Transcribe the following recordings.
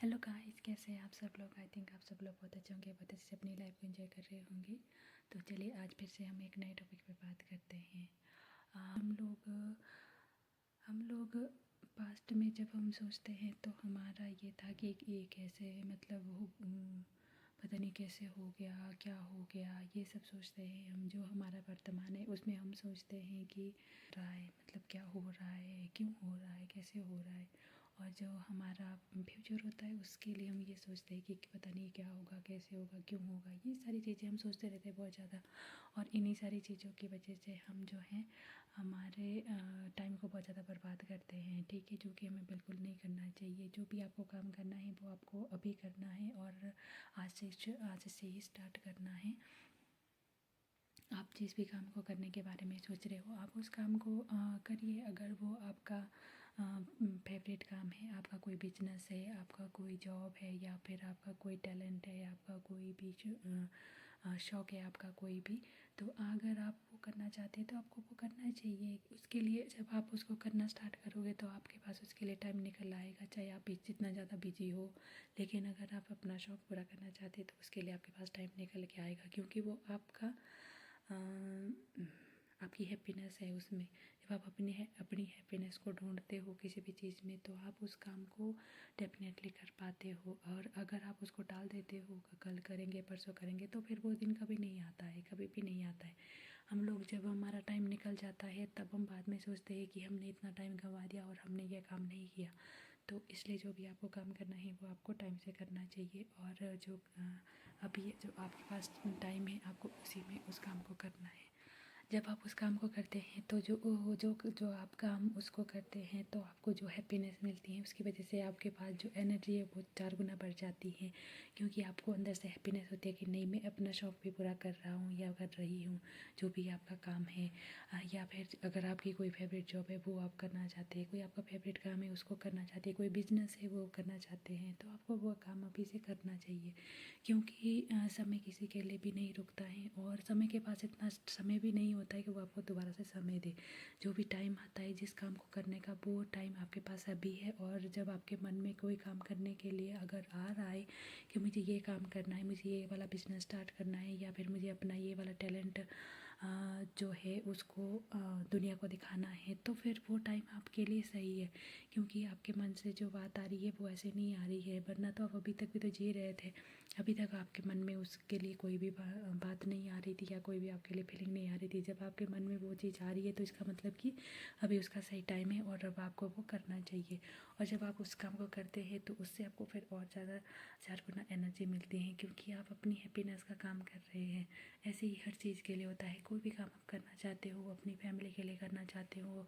Hello guys, कैसे हैं आप सब लोग। आई थिंक आप सब लोग बहुत अच्छे होंगे, बहुत अच्छे से अपनी लाइफ को एंजॉय कर रहे होंगे। तो चलिए आज फिर से हम एक नए टॉपिक पे बात करते हैं। हम लोग पास्ट में जब हम सोचते हैं तो हमारा ये था कि ये कैसे मतलब पता नहीं कैसे हो गया, क्या हो गया, ये सब सोचते हैं हम। जो हमारा वर्तमान है उसमें हम सोचते हैं कि रहा है मतलब क्या हो रहा है, क्यों हो रहा है, कैसे हो रहा है। और जो हमारा फ्यूचर होता है उसके लिए हम ये सोचते हैं कि पता नहीं क्या होगा, कैसे होगा, क्यों होगा। ये सारी चीज़ें हम सोचते रहते हैं बहुत ज़्यादा। और इन्हीं सारी चीज़ों की वजह से हम जो हैं हमारे टाइम को बहुत ज़्यादा बर्बाद करते हैं, ठीक है। जो कि हमें बिल्कुल नहीं करना चाहिए। जो भी आपको काम करना है वो आपको अभी करना है और आज से ही स्टार्ट करना है। आप जिस भी काम को करने के बारे में सोच रहे हो आप उस काम को करिए। अगर वो आपका फेवरेट काम है, आपका कोई बिजनेस है, आपका कोई जॉब है, या फिर आपका कोई टैलेंट है, आपका कोई भी शौक़ है, आपका कोई भी, तो अगर आप वो करना चाहते हैं तो आपको वो करना चाहिए। उसके लिए जब आप उसको करना स्टार्ट करोगे तो आपके पास उसके लिए टाइम निकल आएगा, चाहे आप जितना ज़्यादा बिजी हो। लेकिन अगर आप अपना शौक़ पूरा करना चाहते हैं तो उसके लिए आपके पास टाइम निकल के आएगा, क्योंकि वो आपकी हैप्पीनेस है उसमें। जब आप अपनी हैप्पीनेस को ढूंढते हो किसी भी चीज़ में तो आप उस काम को डेफिनेटली कर पाते हो। और अगर आप उसको टाल देते हो, कल करेंगे, परसों करेंगे, तो फिर वो दिन कभी नहीं आता है, कभी भी नहीं आता है। हम लोग जब हमारा टाइम निकल जाता है तब हम बाद में सोचते हैं कि हमने इतना टाइम गंवा दिया और हमने ये काम नहीं किया। तो इसलिए जो भी आपको काम करना है वो आपको टाइम से करना चाहिए। और जो अभी जो आपके पास टाइम है आपको उसी में उस काम को करना है। जब आप उस काम को करते हैं तो जो आप काम उसको करते हैं तो आपको जो हैप्पीनेस मिलती है उसकी वजह से आपके पास जो एनर्जी है वो 4 गुना बढ़ जाती है। क्योंकि आपको अंदर से हैप्पीनेस होती है कि नहीं, मैं अपना शौक़ भी पूरा कर रहा हूँ या कर रही हूँ। जो भी आपका काम है, या फिर अगर आपकी कोई फेवरेट जॉब है वो आप करना चाहते हैं, कोई आपका फेवरेट काम है उसको करना चाहते हैं, कोई बिजनेस है वो करना चाहते हैं, तो आपको वो काम अभी से करना चाहिए। क्योंकि समय किसी के लिए भी नहीं रुकता है और समय के पास इतना समय भी नहीं होता है कि वो आपको दोबारा से समय दे। जो भी टाइम आता है जिस काम को करने का वो टाइम आपके पास अभी है। और जब आपके मन में कोई काम करने के लिए अगर आ रहा है कि मुझे ये काम करना है, मुझे ये वाला बिजनेस स्टार्ट करना है, या फिर मुझे अपना ये वाला टैलेंट जो है उसको दुनिया को दिखाना है, तो फिर वो टाइम आपके लिए सही है। क्योंकि आपके मन से जो बात आ रही है वो ऐसे नहीं आ रही है, वरना तो आप अभी तक भी तो जी रहे थे। अभी तक आपके मन में उसके लिए कोई भी बात नहीं आ रही थी या कोई भी आपके लिए फीलिंग नहीं आ रही थी। जब आपके मन में वो चीज़ आ रही है तो इसका मतलब कि अभी उसका सही टाइम है और अब आपको वो करना चाहिए। और जब आप उस काम को करते हैं तो उससे आपको फिर और ज़्यादा 4 गुना एनर्जी मिलती है, क्योंकि आप अपनी हैप्पीनेस का काम कर रहे हैं। ऐसे ही हर चीज़ के लिए होता है। कोई भी काम आप करना चाहते हो, अपनी फैमिली के लिए करना चाहते हो,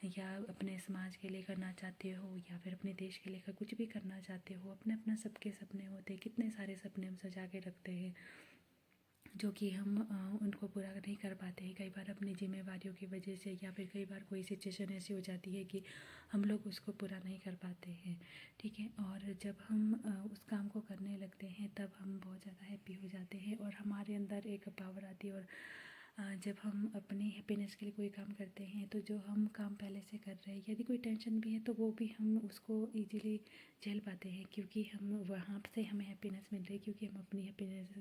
या अपने समाज के लिए करना चाहते हो, या फिर अपने देश के लिए कुछ भी करना चाहते हो, अपने अपना सबके सपने होते हैं। कितने सारे सपने हम सजा के रखते हैं जो कि हम उनको पूरा नहीं कर पाते हैं। कई बार अपनी जिम्मेवारियों की वजह से, या फिर कई बार कोई सिचुएशन ऐसी हो जाती है कि हम लोग उसको पूरा नहीं कर पाते हैं, ठीक है। और जब हम उस काम को करने लगते हैं तब हम बहुत ज़्यादा हैप्पी हो जाते हैं और हमारे अंदर एक पावर आती है। और जब हम अपनी हैप्पीनेस के लिए कोई काम करते हैं तो जो हम काम पहले से कर रहे हैं, यदि कोई टेंशन भी है तो वो भी हम उसको ईजिली झेल पाते हैं, क्योंकि हम वहाँ से हमें हैप्पीनेस मिल रही है। क्योंकि हम अपनी हैप्पीनेस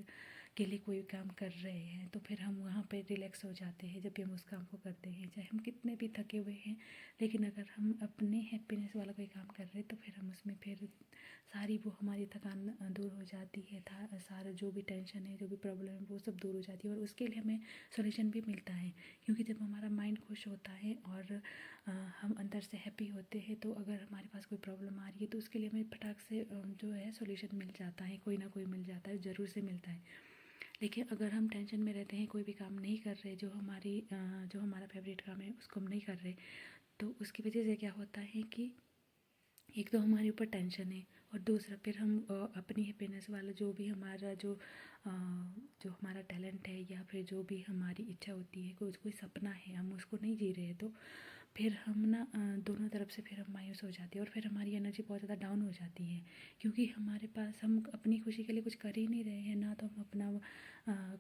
के लिए कोई काम कर रहे हैं तो फिर हम वहाँ पे रिलैक्स हो जाते हैं जब भी हम उस काम को करते हैं। चाहे हम कितने भी थके हुए हैं, लेकिन अगर हम अपने हैप्पीनेस वाला कोई काम कर रहे हैं तो फिर हम उसमें फिर सारी वो हमारी थकान दूर हो जाती है। सारा जो भी टेंशन है, जो भी प्रॉब्लम है, वो सब दूर हो जाती है और उसके लिए हमें सॉल्यूशन भी मिलता है। क्योंकि जब हमारा माइंड खुश होता है और हम अंदर से हैप्पी होते हैं तो अगर हमारे पास कोई प्रॉब्लम आ रही है तो उसके लिए हमें फटाक से जो है सॉल्यूशन मिल जाता है, कोई ना कोई मिल जाता है, ज़रूर से मिलता है। लेकिन अगर हम टेंशन में रहते हैं, कोई भी काम नहीं कर रहे, जो हमारा फेवरेट काम है उसको हम नहीं कर रहे, तो उसकी वजह से क्या होता है कि एक तो हमारे ऊपर टेंशन है और दूसरा फिर हम अपनी हैप्पीनेस वाला जो हमारा टैलेंट है, या फिर जो भी हमारी इच्छा होती है, कोई सपना है, हम उसको नहीं जी रहे, तो फिर हम ना दोनों तरफ से फिर हम मायूस हो जाते हैं और फिर हमारी एनर्जी बहुत ज़्यादा डाउन हो जाती है। क्योंकि हमारे पास हम अपनी खुशी के लिए कुछ कर ही नहीं रहे हैं, ना तो हम अपना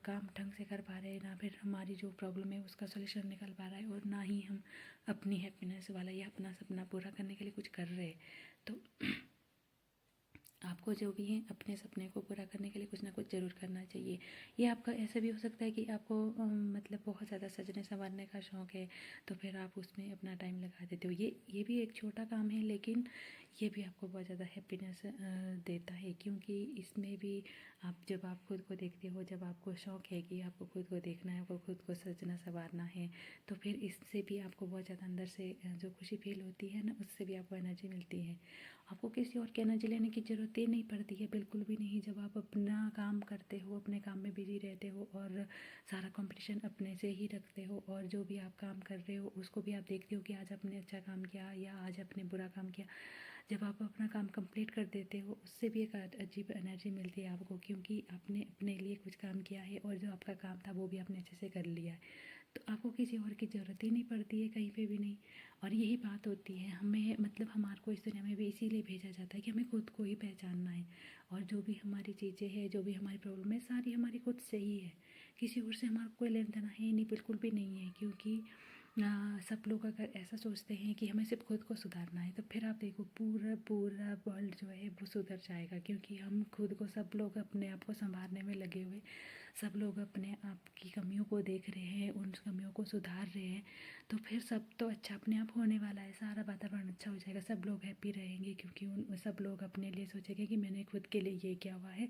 काम ढंग से कर पा रहे हैं, ना फिर हमारी जो प्रॉब्लम है उसका सलूशन निकल पा रहा है, और ना ही हम अपनी हैप्पीनेस वाला या अपना सपना पूरा करने के लिए कुछ कर रहे हैं। तो आपको जो भी है अपने सपने को पूरा करने के लिए कुछ ना कुछ ज़रूर करना चाहिए। ये आपका ऐसा भी हो सकता है कि आपको मतलब बहुत ज़्यादा सजने संवरने का शौक़ है, तो फिर आप उसमें अपना टाइम लगा देते हो। ये भी एक छोटा काम है, लेकिन ये भी आपको बहुत ज़्यादा हैप्पीनेस देता है, क्योंकि इसमें भी जब आप खुद को देखते हो, जब आपको शौक़ है कि आपको खुद को देखना है, आपको खुद को सजना संवारना है, तो फिर इससे भी आपको बहुत ज़्यादा अंदर से जो खुशी फील होती है ना, उससे भी आपको एनर्जी मिलती है। आपको किसी और की एनर्जी लेने की ज़रूरत ही नहीं पड़ती है, बिल्कुल भी नहीं। जब आप अपना काम करते हो, अपने काम में बिजी रहते हो और सारा कंपटीशन अपने से ही रखते हो, और जो भी आप काम कर रहे हो उसको भी आप देखते हो कि आज आपने अच्छा काम किया या आज आपने बुरा काम किया। जब आप अपना काम कंप्लीट कर देते हो, उससे भी एक अजीब एनर्जी मिलती है आपको, क्योंकि आपने अपने लिए कुछ काम किया है और जो आपका काम था वो भी आपने अच्छे से कर लिया है। तो आपको किसी और की ज़रूरत ही नहीं पड़ती है, कहीं पे भी नहीं। और यही बात होती है, हमें मतलब हमारे को इस दुनिया में भी इसीलिए भेजा जाता है कि हमें खुद को ही पहचानना है, और जो भी हमारी चीज़ें हैं, जो भी हमारी प्रॉब्लम है, सारी हमारी खुद से ही है। किसी और से हमारा कोई लेना देना है ही नहीं, बिल्कुल भी नहीं है। क्योंकि सब लोग अगर ऐसा सोचते हैं कि हमें सिर्फ खुद को सुधारना है, तो फिर आप देखो पूरा पूरा वर्ल्ड जो है वो सुधर जाएगा, क्योंकि हम खुद को, सब लोग अपने आप को संभालने में लगे हुए, सब लोग अपने आप की कमियों को देख रहे हैं, उन कमियों को सुधार रहे हैं, तो फिर सब तो अच्छा अपने आप होने वाला है, सारा वातावरण अच्छा हो जाएगा, सब लोग हैप्पी रहेंगे, क्योंकि उन सब लोग अपने लिए सोचेंगे कि मैंने खुद के लिए ये किया हुआ है,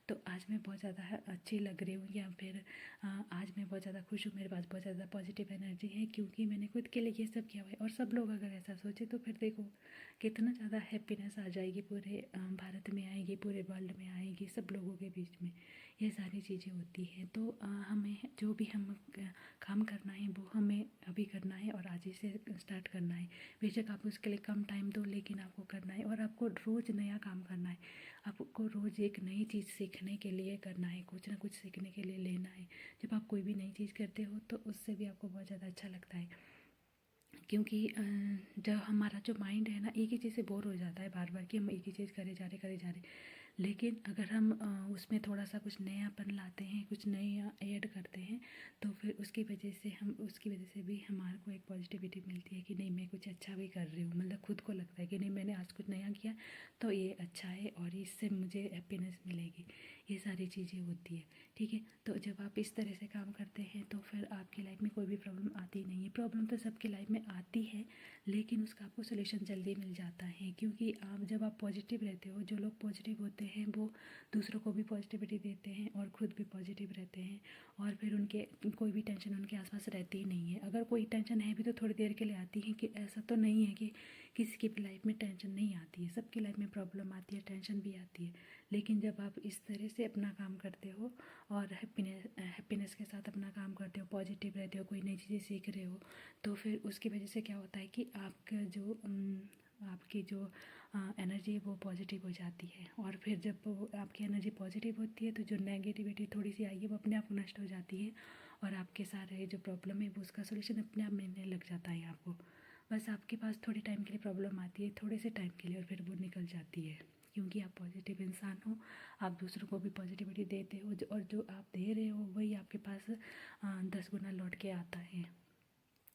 तो आज मैं बहुत ज़्यादा अच्छी लग रही हूँ, या फिर आज मैं बहुत ज़्यादा खुश हूँ, मेरे पास बहुत ज़्यादा पॉजिटिव एनर्जी है, क्योंकि मैंने खुद के लिए ये सब किया हुआ है। और सब लोग अगर ऐसा सोचे तो फिर देखो कितना ज़्यादा हैप्पीनेस आ जाएगी, पूरे भारत में आएगी, पूरे वर्ल्ड में आएगी, सब लोगों के बीच में ये सारी चीज़ें होती हैं। तो हमें जो भी हम काम करना है वो हमें अभी करना है, और आज ही से स्टार्ट करना है। बेशक आप उसके लिए कम टाइम दो, लेकिन आपको करना है, और आपको रोज़ नया काम करना है। आपको रोज़ एक नई चीज़ सीखने के लिए करना है, कुछ ना कुछ सीखने के लिए लेना है। जब आप कोई भी नई चीज़ करते हो तो उससे भी आपको बहुत ज़्यादा अच्छा लगता है, क्योंकि जब हमारा जो माइंड है ना, एक ही चीज़ से बोर हो जाता है बार बार, कि हम एक ही चीज़ करे जा रहे। लेकिन अगर हम उसमें थोड़ा सा कुछ नयापन लाते हैं, कुछ नया ऐड करते हैं, तो फिर उसकी वजह से भी हमारे को एक पॉजिटिविटी मिलती है कि नहीं, मैं कुछ अच्छा भी कर रही हूँ। मतलब खुद को लगता है कि नहीं, मैंने आज कुछ नया किया तो ये अच्छा है, और इससे मुझे हैप्पीनेस मिलेगी। ये सारी चीज़ें होती है, ठीक है। तो जब आप इस तरह से काम करते हैं तो फिर आपकी लाइफ में कोई भी प्रॉब्लम आती नहीं है। प्रॉब्लम तो सबकी लाइफ में आती है, लेकिन उसका आपको सोल्यूशन जल्दी मिल जाता है, क्योंकि जब आप पॉजिटिव रहते हो, जो लोग पॉजिटिव होते हैं वो दूसरों को भी पॉजिटिविटी देते हैं और खुद भी पॉजिटिव रहते हैं, और फिर उनके कोई भी टेंशन उनके आसपास रहती ही नहीं है। अगर कोई टेंशन है भी तो थोड़ी देर के लिए आती है, कि ऐसा तो नहीं है कि किसी की भी लाइफ में टेंशन नहीं आती है, सबकी लाइफ में प्रॉब्लम आती है, टेंशन भी आती है। लेकिन जब आप इस तरह से अपना काम करते हो और हैप्पीनेस के साथ अपना काम करते हो, पॉजिटिव रहते हो, कोई नई चीज़ें सीख रहे हो, तो फिर उसकी वजह से क्या होता है कि आपकी जो एनर्जी है वो पॉजिटिव हो जाती है। और फिर जब वो आपकी एनर्जी पॉजिटिव होती है, तो जो नेगेटिविटी थोड़ी सी आई है वो अपने आप नष्ट हो जाती है, और आपके सारे जो प्रॉब्लम है वो उसका सोल्यूशन अपने आप मिलने लग जाता है आपको। बस आपके पास थोड़ी टाइम के लिए प्रॉब्लम आती है, थोड़े से टाइम के लिए, और फिर वो निकल जाती है, क्योंकि आप पॉजिटिव इंसान हो। आप दूसरों को भी पॉजिटिविटी देते हो, और जो आप दे रहे हो वही आपके पास 10 गुना लौट के आता है।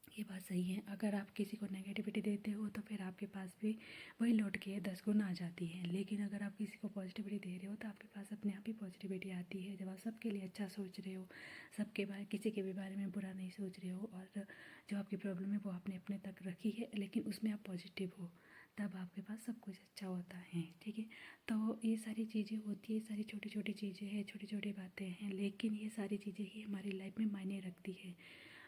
ये बात सही है। अगर आप किसी को नेगेटिविटी देते हो तो फिर आपके पास भी वही लौट के 10 गुना आ जाती है। लेकिन अगर आप किसी को पॉजिटिविटी दे रहे हो तो आपके पास अपने आप ही पॉजिटिविटी आती है, जब आप सबके लिए अच्छा सोच रहे हो, सबके बारे किसी के भी बारे में बुरा नहीं सोच रहे हो, और जो आपकी प्रॉब्लम है वो आपने अपने तक रखी है, लेकिन उसमें आप पॉजिटिव हो, तब आपके पास सब कुछ अच्छा होता है, ठीक है। तो ये सारी चीज़ें होती है, सारी छोटी छोटी चीज़ें हैं, छोटी छोटी बातें हैं, लेकिन ये सारी चीज़ें ही हमारी लाइफ में मायने रखती है।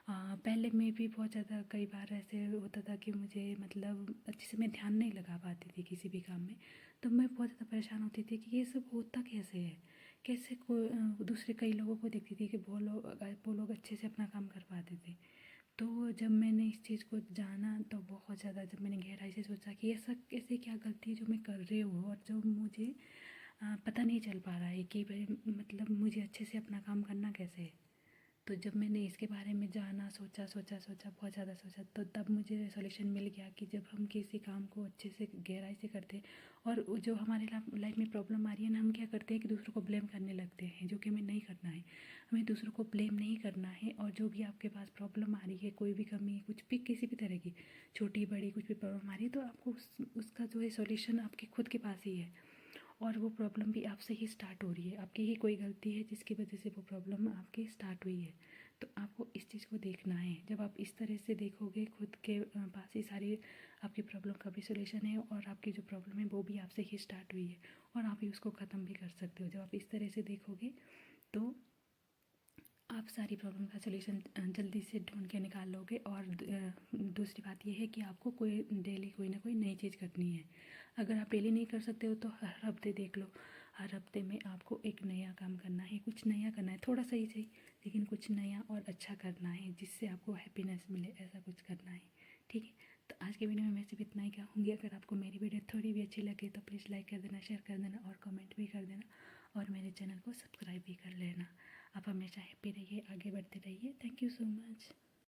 पहले में भी बहुत ज़्यादा कई बार ऐसे होता था कि मुझे मतलब अच्छे से मैं ध्यान नहीं लगा पाती थी किसी भी काम में, तो मैं बहुत ज़्यादा परेशान होती थी कि ये सब होता कैसे है, कैसे दूसरे कई लोगों को देखती थी कि वो लोग अच्छे से अपना काम कर पाते थे। तो जब मैंने इस चीज़ को जाना, तो बहुत ज़्यादा जब मैंने गहराई से सोचा कि ऐसा ऐसे क्या गलती है जो मैं कर रही हूँ, और जो मुझे पता नहीं चल पा रहा है कि भाई मतलब मुझे अच्छे से अपना काम करना कैसे है। तो जब मैंने इसके बारे में जाना, सोचा सोचा सोचा, बहुत ज़्यादा सोचा, तो तब मुझे सॉल्यूशन मिल गया कि जब हम किसी काम को अच्छे से गहराई से करते हैं, और जो हमारे लाइफ में प्रॉब्लम आ रही है ना, हम क्या करते हैं कि दूसरों को ब्लेम करने लगते हैं, जो कि हमें नहीं करना है। हमें दूसरों को ब्लेम नहीं करना है, और जो भी आपके पास प्रॉब्लम आ रही है, कोई भी कमी, कुछ भी, किसी भी तरह की छोटी बड़ी कुछ भी प्रॉब्लम आ रही है, तो आपको उसका जो है सॉल्यूशन आपके खुद के पास ही है। और वो प्रॉब्लम भी आपसे ही स्टार्ट हो रही है, आपकी ही कोई गलती है जिसकी वजह से वो प्रॉब्लम आपकी स्टार्ट हुई है। तो आपको इस चीज़ को देखना है। जब आप इस तरह से देखोगे, खुद के पास ही सारी आपकी प्रॉब्लम का भी सोल्यूशन है और आपकी जो प्रॉब्लम है वो भी आपसे ही स्टार्ट हुई है और आप ही उसको ख़त्म भी कर सकते हो। जब आप इस तरह से देखोगे तो आप सारी प्रॉब्लम का सलूशन जल्दी से ढूंढ के निकाल लोगे। और दूसरी बात यह है कि आपको कोई डेली कोई ना कोई नई चीज़ करनी है। अगर आप डेली नहीं कर सकते हो तो हर हफ्ते देख लो, हर हफ्ते में आपको एक नया काम करना है, कुछ नया करना है, थोड़ा सा ही सही लेकिन कुछ नया और अच्छा करना है जिससे आपको हैप्पीनेस मिले, ऐसा कुछ करना है। ठीक है, तो आज के वीडियो में मैं सिर्फ इतना ही कहूँगी। अगर आपको मेरी वीडियो थोड़ी भी अच्छी लगे तो प्लीज़ लाइक कर देना, शेयर कर देना और कमेंट भी कर देना और मेरे चैनल को सब्सक्राइब भी कर लेना। आप हमेशा हैप्पी रहिए, आगे बढ़ते रहिए। Thank you so much.